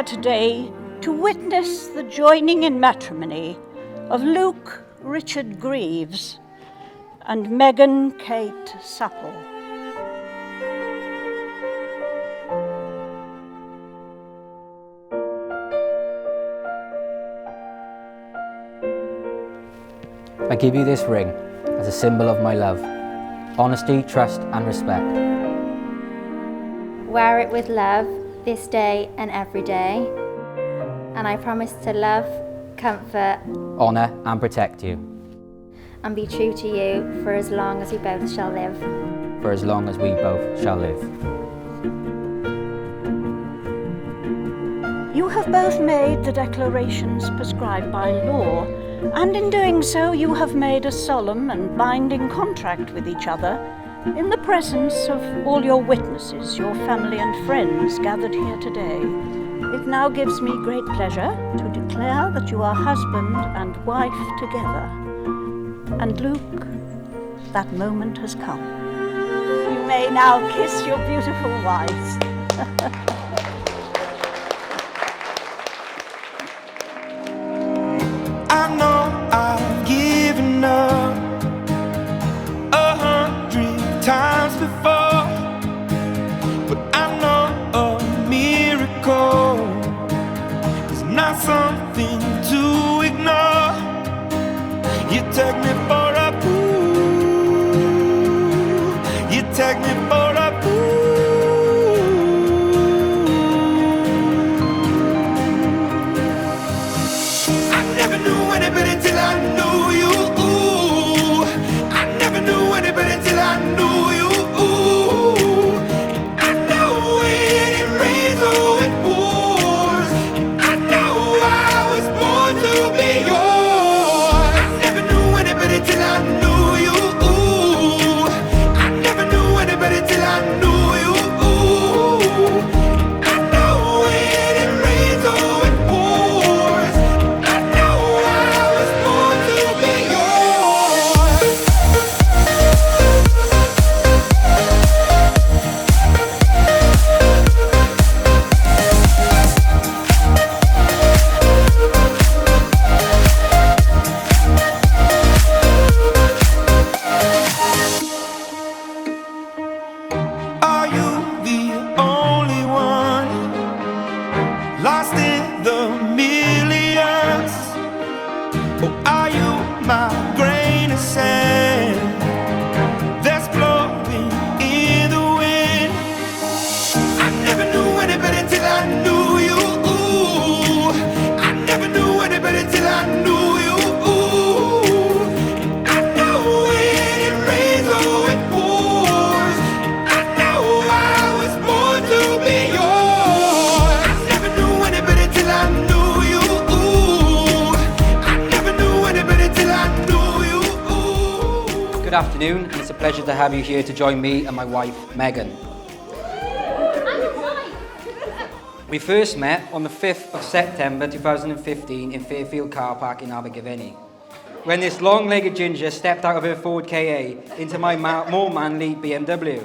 here today to witness the joining in matrimony of Luc Richard Greaves and Megan Kate Supple. I give you this ring as a symbol of my love, honesty, trust and respect. Wear it with love this day and every day, and I promise to love, comfort, honour and protect you. And be true to you for as long as we both shall live. For as long as we both shall live. You have both made the declarations prescribed by law, and in doing so you have made a solemn and binding contract with each other in the presence of all your witnesses, your family and friends gathered here today. It now gives me great pleasure to declare that you are husband and wife together. And Luc, that moment has come. You may now kiss your beautiful wives. I know I've given up 100 times before, but I know a miracle is not something to ignore. You take me for a fool, you take me for a fool. I never knew anybody till I knew you. I never knew anybody till I knew you. I know when it rains or it pours, I know I was born to be yours. I never knew anybody till I knew you. I never knew anybody till I knew you. I know when it rains or it pours, I know I was born to be yours. Are you the only one lost in the millions? Or are you my grain of sand that's blowing in the wind? I never knew anybody till I knew you. I never knew anybody till I knew you. I know when it rains or it pours, I know I was born to be yours. I never knew anybody till I knew you. I never knew anybody till I knew you. Good afternoon, and it's a pleasure to have you here to join me and my wife, Megan. We first met on the 5th of September 2015 in Fairfield car park in Abergavenny, when this long-legged ginger stepped out of her Ford KA into my more manly BMW.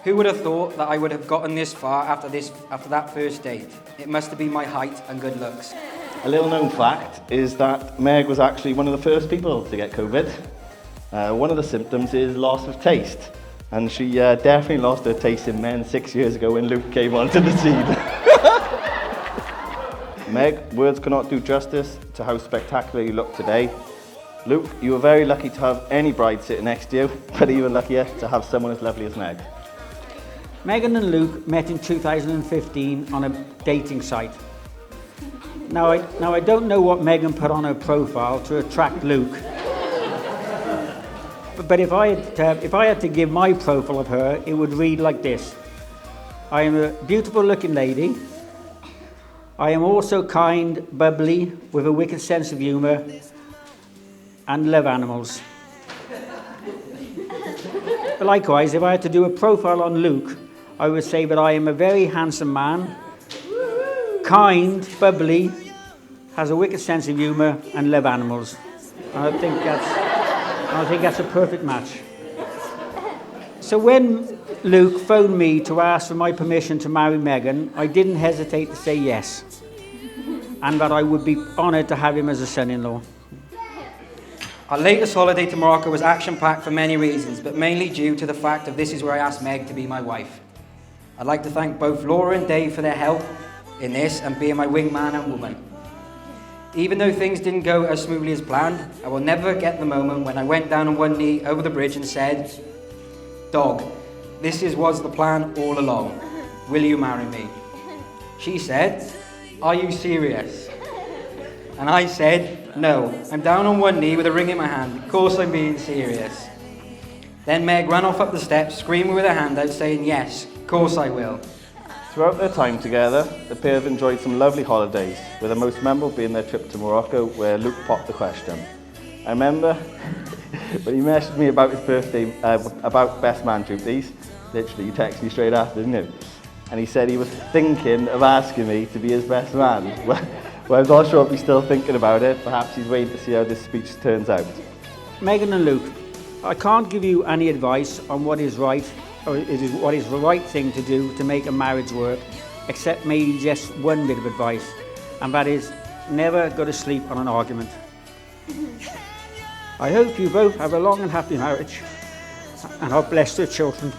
Who would have thought that I would have gotten this far after that first date? It must have been my height and good looks. A little known fact is that Meg was actually one of the first people to get COVID. One of the symptoms is loss of taste, and she definitely lost her taste in men 6 years ago when Luc came onto the scene. Meg, words cannot do justice to how spectacular you look today. Luc, you were very lucky to have any bride sitting next to you, but even luckier to have someone as lovely as Meg. Megan and Luc met in 2015 on a dating site. Now I don't know what Megan put on her profile to attract Luc. But if I had to give my profile of her, it would read like this. I am a beautiful looking lady. I am also kind, bubbly, with a wicked sense of humour, and love animals. But likewise, if I had to do a profile on Luc, I would say that I am a very handsome man, kind, bubbly, has a wicked sense of humour, and love animals. And I think that's a perfect match. So when Luc phoned me to ask for my permission to marry Megan, I didn't hesitate to say yes. and that I would be honoured to have him as a son-in-law. Our latest holiday to Morocco was action-packed for many reasons, but mainly due to the fact that this is where I asked Meg to be my wife. I'd like to thank both Laura and Dave for their help in this and being my wingman and woman. Even though things didn't go as smoothly as planned, I will never forget the moment when I went down on one knee over the bridge and said, "Dog, was the plan all along. Will you marry me?" She said, "Are you serious?" And I said, "No, I'm down on one knee with a ring in my hand. Of course I'm being serious." Then Meg ran off up the steps, screaming with her hand out, saying, "Yes, of course I will." Throughout their time together, the pair have enjoyed some lovely holidays, with the most memorable being their trip to Morocco, where Luke popped the question. I remember when he messaged me about his birthday, about best man duties. Literally, he texted me straight after, didn't he? And he said he was thinking of asking me to be his best man. Well, I'm not sure if he's still thinking about it. Perhaps he's waiting to see how this speech turns out. Megan and Luke, I can't give you any advice on what is right, or what is the right thing to do to make a marriage work, except maybe just one bit of advice, and that is never go to sleep on an argument. I hope you both have a long and happy marriage and are blessed with children.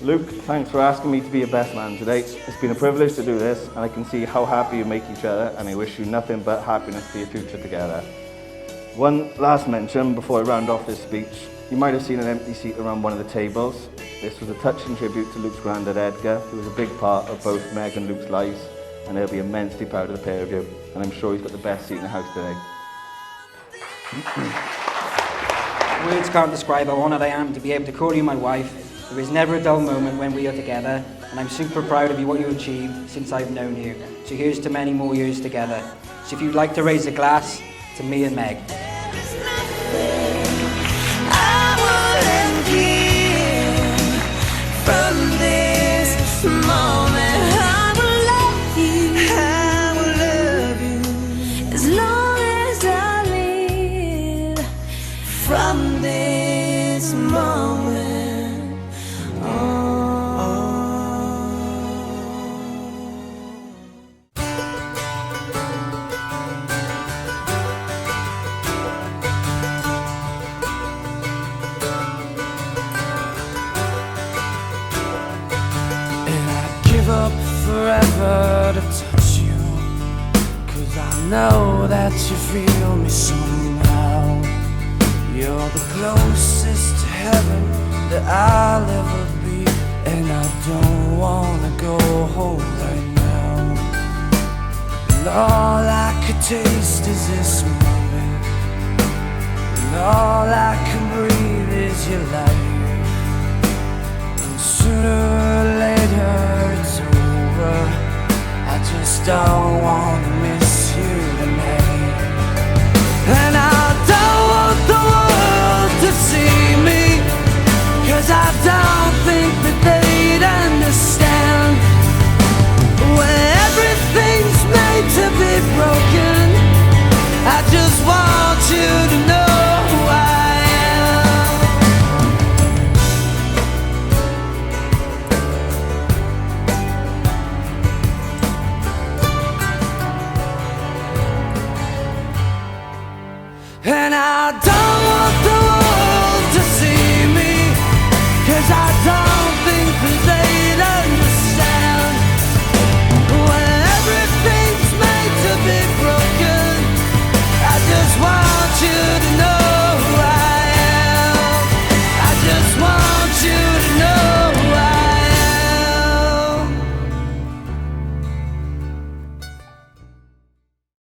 Luke, thanks for asking me to be your best man today. It's been a privilege to do this, and I can see how happy you make each other, and I wish you nothing but happiness for your future together. One last mention before I round off this speech. You might have seen an empty seat around one of the tables. This was a touching tribute to Luke's granddad Edgar, who was a big part of both Meg and Luke's lives, and they'll be immensely proud of the pair of you, and I'm sure he's got the best seat in the house today. Words can't describe how honoured I am to be able to call you my wife. There is never a dull moment when we are together, and I'm super proud of you, what you've achieved since I've known you. So here's to many more years together. So if you'd like to raise a glass to me and Meg. From this moment and I'd give up forever to touch you, 'cause I know that you feel me somehow. You're the closest to heaven that I'll ever be, and I don't wanna go home right now. And all I could taste is this moment, and all I can breathe is your light. And sooner or later it's over. I just don't wanna miss you tonight. And I don't want the world to see me, 'cause I don't think that they'd understand. When everything's made to be broken, I just want you to know who I am. And I don't